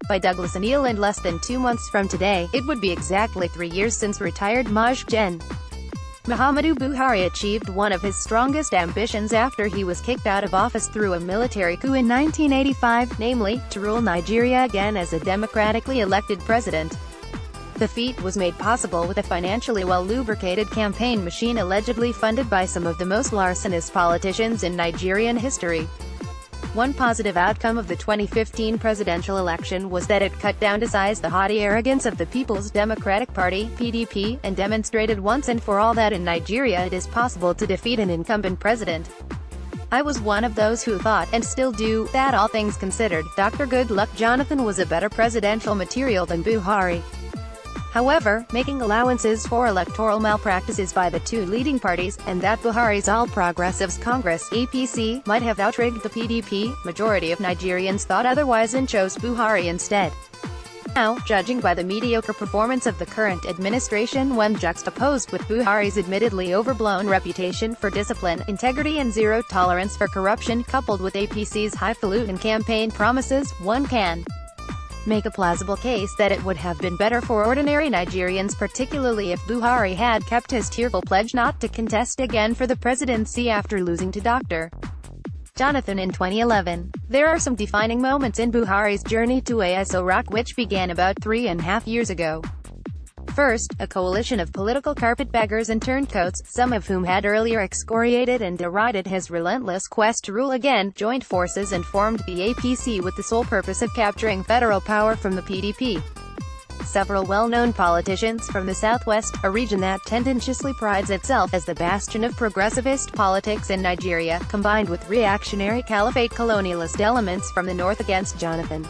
by Douglas Anele In. Less than 2 months from today, it would be exactly 3 years since retired Maj. Gen. Muhammadu Buhari achieved one of his strongest ambitions after he was kicked out of office through a military coup in 1985, namely, to rule Nigeria again as a democratically elected president. The feat was made possible with a financially well-lubricated campaign machine allegedly funded by some of the most larcenous politicians in Nigerian history. One positive outcome of the 2015 presidential election was that it cut down to size the haughty arrogance of the People's Democratic Party (PDP), and demonstrated once and for all that in Nigeria it is possible to defeat an incumbent president. I was one of those who thought, and still do, that all things considered, Dr. Goodluck Jonathan was a better presidential material than Buhari. However, making allowances for electoral malpractices by the two leading parties, and that Buhari's All Progressives Congress (APC) might have outrigged the PDP, majority of Nigerians thought otherwise and chose Buhari instead. Now, judging by the mediocre performance of the current administration when juxtaposed with Buhari's admittedly overblown reputation for discipline, integrity and zero tolerance for corruption, coupled with APC's highfalutin campaign promises, one can make a plausible case that it would have been better for ordinary Nigerians, particularly if Buhari had kept his tearful pledge not to contest again for the presidency after losing to Dr. Jonathan in 2011. There are some defining moments in Buhari's journey to ASO Rock which began about 3.5 years ago. First, a coalition of political carpetbaggers and turncoats, some of whom had earlier excoriated and derided his relentless quest to rule again, joined forces and formed the APC with the sole purpose of capturing federal power from the PDP. Several well-known politicians from the Southwest, a region that tendentiously prides itself as the bastion of progressivist politics in Nigeria, combined with reactionary caliphate colonialist elements from the north against Jonathan.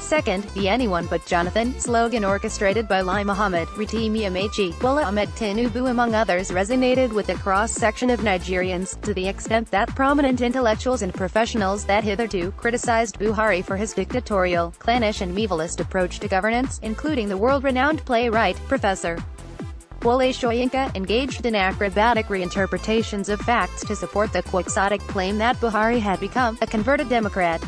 Second, the "Anyone But Jonathan" slogan orchestrated by Lai Mohammed, Rotimi Amaechi, Bola Ahmed Tinubu among others resonated with a cross-section of Nigerians, to the extent that prominent intellectuals and professionals that hitherto criticized Buhari for his dictatorial, clannish and medievalist approach to governance, including the world-renowned playwright, Professor Wole Soyinka, engaged in acrobatic reinterpretations of facts to support the quixotic claim that Buhari had become a converted Democrat.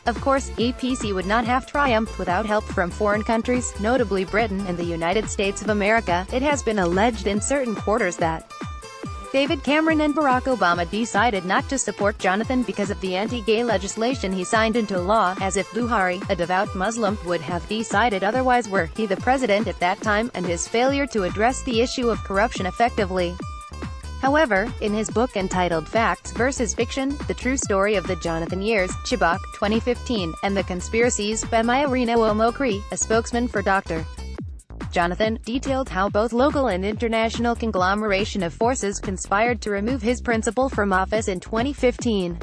Of course, APC would not have triumphed without help from foreign countries, notably Britain and the United States of America. It has been alleged in certain quarters that David Cameron and Barack Obama decided not to support Jonathan because of the anti-gay legislation he signed into law, as if Buhari, a devout Muslim, would have decided otherwise were he the president at that time, and his failure to address the issue of corruption effectively. However, in his book entitled Facts vs. Fiction, The True Story of the Jonathan Years, Chibok, 2015, and the Conspiracies, Bamayarino Omokri, a spokesman for Dr. Jonathan, detailed how both local and international conglomeration of forces conspired to remove his principal from office in 2015.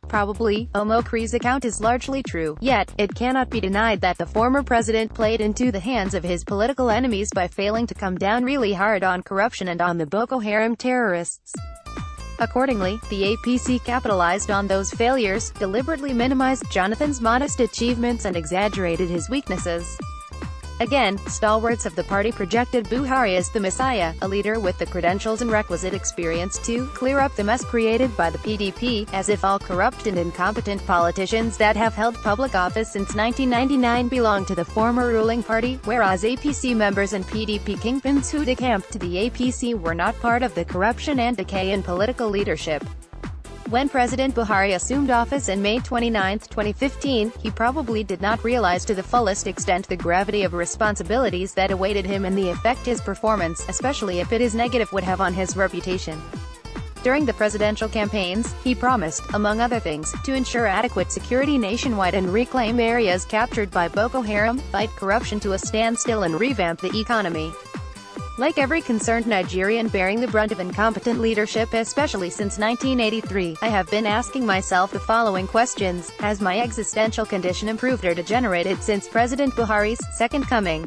Probably, Omokri's account is largely true, yet, it cannot be denied that the former president played into the hands of his political enemies by failing to come down really hard on corruption and on the Boko Haram terrorists. Accordingly, the APC capitalized on those failures, deliberately minimized Jonathan's modest achievements and exaggerated his weaknesses. Again, stalwarts of the party projected Buhari as the Messiah, a leader with the credentials and requisite experience to clear up the mess created by the PDP, as if all corrupt and incompetent politicians that have held public office since 1999 belong to the former ruling party, whereas APC members and PDP kingpins who decamped to the APC were not part of the corruption and decay in political leadership. When President Buhari assumed office on May 29, 2015, he probably did not realize to the fullest extent the gravity of responsibilities that awaited him and the effect his performance, especially if it is negative, would have on his reputation. During the presidential campaigns, he promised, among other things, to ensure adequate security nationwide and reclaim areas captured by Boko Haram, fight corruption to a standstill and revamp the economy. Like every concerned Nigerian bearing the brunt of incompetent leadership, especially since 1983, I have been asking myself the following questions: has my existential condition improved or degenerated since President Buhari's second coming?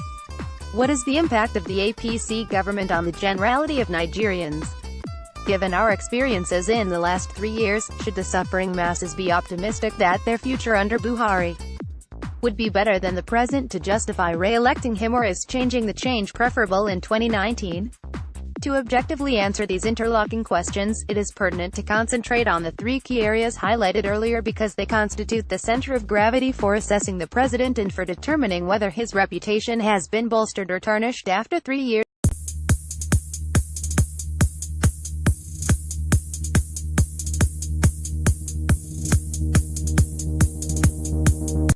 What is the impact of the APC government on the generality of Nigerians? Given our experiences in the last 3 years, should the suffering masses be optimistic that their future under Buhari would be better than the present to justify re-electing him, or is changing the change preferable in 2019? To objectively answer these interlocking questions, it is pertinent to concentrate on the three key areas highlighted earlier because they constitute the center of gravity for assessing the president and for determining whether his reputation has been bolstered or tarnished after 3 years.